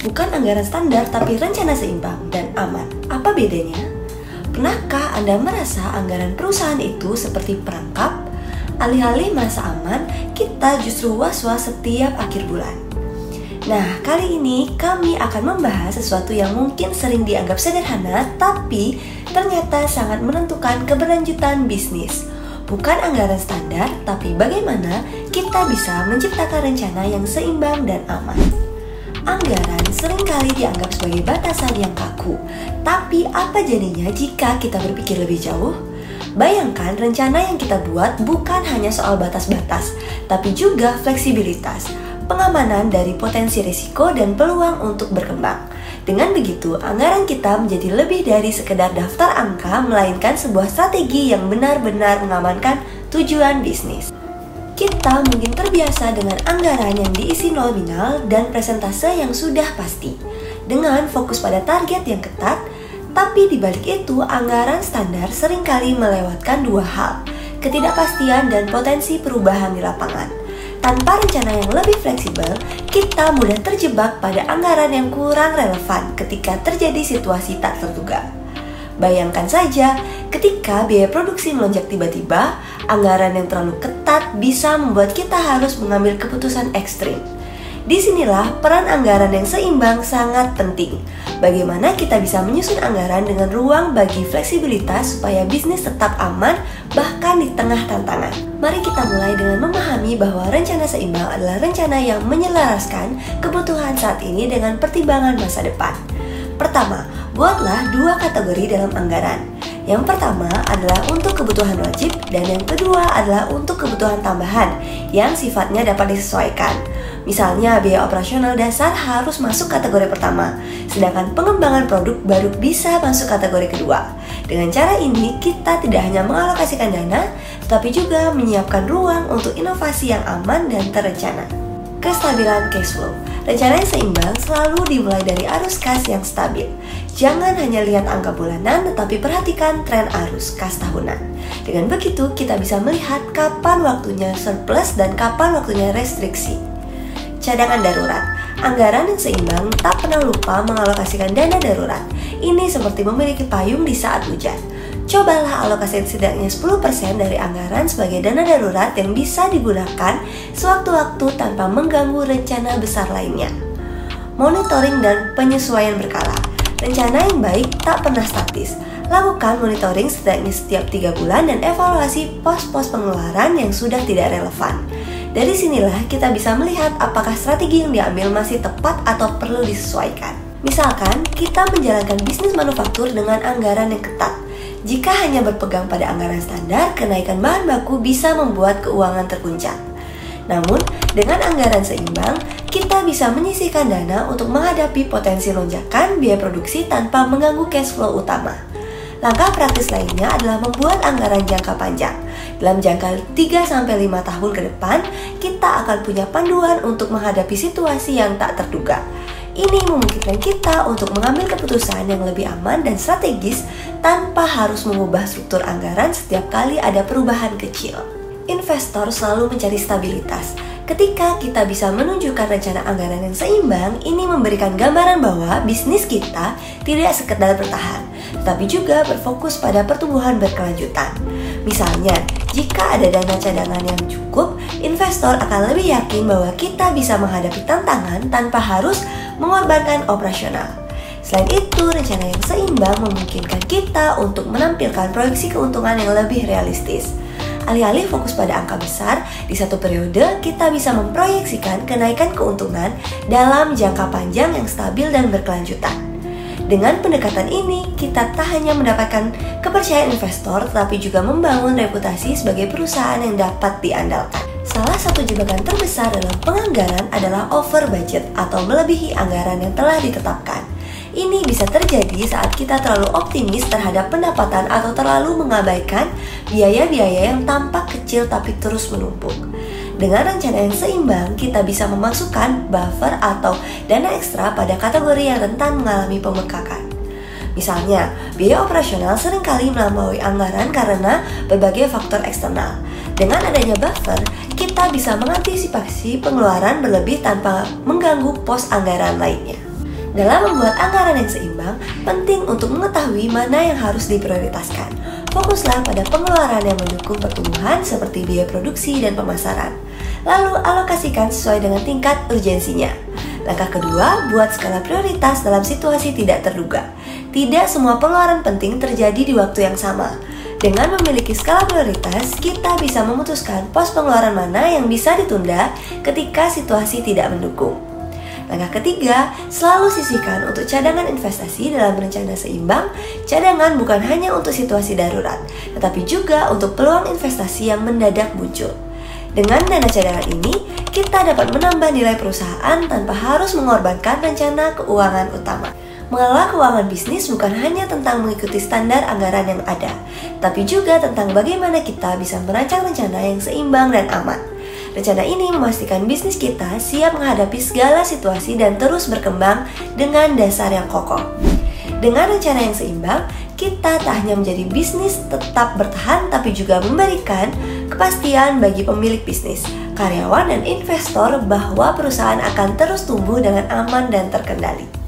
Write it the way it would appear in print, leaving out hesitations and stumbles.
Bukan anggaran standar tapi rencana seimbang dan aman. Apa bedanya? Pernahkah Anda merasa anggaran perusahaan itu seperti perangkap? Alih-alih merasa aman, kita justru was-was setiap akhir bulan. Nah, kali ini kami akan membahas sesuatu yang mungkin sering dianggap sederhana, tapi ternyata sangat menentukan keberlanjutan bisnis. Bukan anggaran standar, tapi bagaimana kita bisa menciptakan rencana yang seimbang dan aman. Anggaran seringkali dianggap sebagai batasan yang kaku, tapi apa jadinya jika kita berpikir lebih jauh? Bayangkan rencana yang kita buat bukan hanya soal batas-batas, tapi juga fleksibilitas, pengamanan dari potensi risiko dan peluang untuk berkembang. Dengan begitu, anggaran kita menjadi lebih dari sekedar daftar angka, melainkan sebuah strategi yang benar-benar mengamankan tujuan bisnis. Kita mungkin terbiasa dengan anggaran yang diisi nominal dan presentase yang sudah pasti, dengan fokus pada target yang ketat, tapi di balik itu anggaran standar seringkali melewatkan dua hal, ketidakpastian dan potensi perubahan di lapangan. Tanpa rencana yang lebih fleksibel, kita mudah terjebak pada anggaran yang kurang relevan ketika terjadi situasi tak terduga. Bayangkan saja, ketika biaya produksi melonjak tiba-tiba, anggaran yang terlalu ketat bisa membuat kita harus mengambil keputusan ekstrim. Disinilah peran anggaran yang seimbang sangat penting. Bagaimana kita bisa menyusun anggaran dengan ruang bagi fleksibilitas supaya bisnis tetap aman bahkan di tengah tantangan. Mari kita mulai dengan memahami bahwa rencana seimbang adalah rencana yang menyelaraskan kebutuhan saat ini dengan pertimbangan masa depan. Pertama, buatlah dua kategori dalam anggaran. Yang pertama adalah untuk kebutuhan wajib dan yang kedua adalah untuk kebutuhan tambahan yang sifatnya dapat disesuaikan. Misalnya biaya operasional dasar harus masuk kategori pertama, sedangkan pengembangan produk baru bisa masuk kategori kedua. Dengan cara ini kita tidak hanya mengalokasikan dana, tetapi juga menyiapkan ruang untuk inovasi yang aman dan terencana. Kestabilan cash flow. Rencana yang seimbang selalu dimulai dari arus kas yang stabil. Jangan hanya lihat angka bulanan, tetapi perhatikan tren arus kas tahunan. Dengan begitu, kita bisa melihat kapan waktunya surplus dan kapan waktunya restriksi. Cadangan darurat. Anggaran yang seimbang tak pernah lupa mengalokasikan dana darurat. Ini seperti memiliki payung di saat hujan. Cobalah alokasikan setidaknya 10% dari anggaran sebagai dana darurat yang bisa digunakan sewaktu-waktu tanpa mengganggu rencana besar lainnya. Monitoring dan penyesuaian berkala. Rencana yang baik tak pernah statis. Lakukan monitoring setidaknya setiap 3 bulan dan evaluasi pos-pos pengeluaran yang sudah tidak relevan. Dari sinilah kita bisa melihat apakah strategi yang diambil masih tepat atau perlu disesuaikan. Misalkan, kita menjalankan bisnis manufaktur dengan anggaran yang ketat. Jika hanya berpegang pada anggaran standar, kenaikan bahan baku bisa membuat keuangan terguncang. Namun, dengan anggaran seimbang, kita bisa menyisihkan dana untuk menghadapi potensi lonjakan biaya produksi tanpa mengganggu cash flow utama. Langkah praktis lainnya adalah membuat anggaran jangka panjang. Dalam jangka 3-5 tahun ke depan, kita akan punya panduan untuk menghadapi situasi yang tak terduga. Ini memungkinkan kita untuk mengambil keputusan yang lebih aman dan strategis tanpa harus mengubah struktur anggaran setiap kali ada perubahan kecil. Investor selalu mencari stabilitas. Ketika kita bisa menunjukkan rencana anggaran yang seimbang, ini memberikan gambaran bahwa bisnis kita tidak sekedar bertahan, tetapi juga berfokus pada pertumbuhan berkelanjutan. Misalnya, jika ada dana cadangan yang cukup, investor akan lebih yakin bahwa kita bisa menghadapi tantangan tanpa harus mengorbankan operasional. Selain itu, rencana yang seimbang memungkinkan kita untuk menampilkan proyeksi keuntungan yang lebih realistis. Alih-alih fokus pada angka besar, di satu periode kita bisa memproyeksikan kenaikan keuntungan dalam jangka panjang yang stabil dan berkelanjutan. Dengan pendekatan ini, kita tak hanya mendapatkan kepercayaan investor, tetapi juga membangun reputasi sebagai perusahaan yang dapat diandalkan. Salah satu jebakan terbesar dalam penganggaran adalah over budget atau melebihi anggaran yang telah ditetapkan. Ini bisa terjadi saat kita terlalu optimis terhadap pendapatan atau terlalu mengabaikan biaya-biaya yang tampak kecil tapi terus menumpuk. Dengan rencana yang seimbang, kita bisa memasukkan buffer atau dana ekstra pada kategori yang rentan mengalami pembengkakan. Misalnya, biaya operasional seringkali melampaui anggaran karena berbagai faktor eksternal. Dengan adanya buffer, kita bisa mengantisipasi pengeluaran berlebih tanpa mengganggu pos anggaran lainnya. Dalam membuat anggaran yang seimbang, penting untuk mengetahui mana yang harus diprioritaskan. Fokuslah pada pengeluaran yang mendukung pertumbuhan seperti biaya produksi dan pemasaran. Lalu alokasikan sesuai dengan tingkat urgensinya. Langkah kedua, buat skala prioritas dalam situasi tidak terduga. Tidak semua pengeluaran penting terjadi di waktu yang sama. Dengan memiliki skala prioritas, kita bisa memutuskan pos pengeluaran mana yang bisa ditunda ketika situasi tidak mendukung. Langkah ketiga, selalu sisihkan untuk cadangan investasi dalam rencana seimbang. Cadangan bukan hanya untuk situasi darurat, tetapi juga untuk peluang investasi yang mendadak muncul. Dengan dana cadangan ini, kita dapat menambah nilai perusahaan tanpa harus mengorbankan rencana keuangan utama. Mengelola keuangan bisnis bukan hanya tentang mengikuti standar anggaran yang ada, tapi juga tentang bagaimana kita bisa merancang rencana yang seimbang dan aman. Rencana ini memastikan bisnis kita siap menghadapi segala situasi dan terus berkembang dengan dasar yang kokoh. Dengan rencana yang seimbang, kita tak hanya menjadi bisnis tetap bertahan, tapi juga memberikan kepastian bagi pemilik bisnis, karyawan, dan investor bahwa perusahaan akan terus tumbuh dengan aman dan terkendali.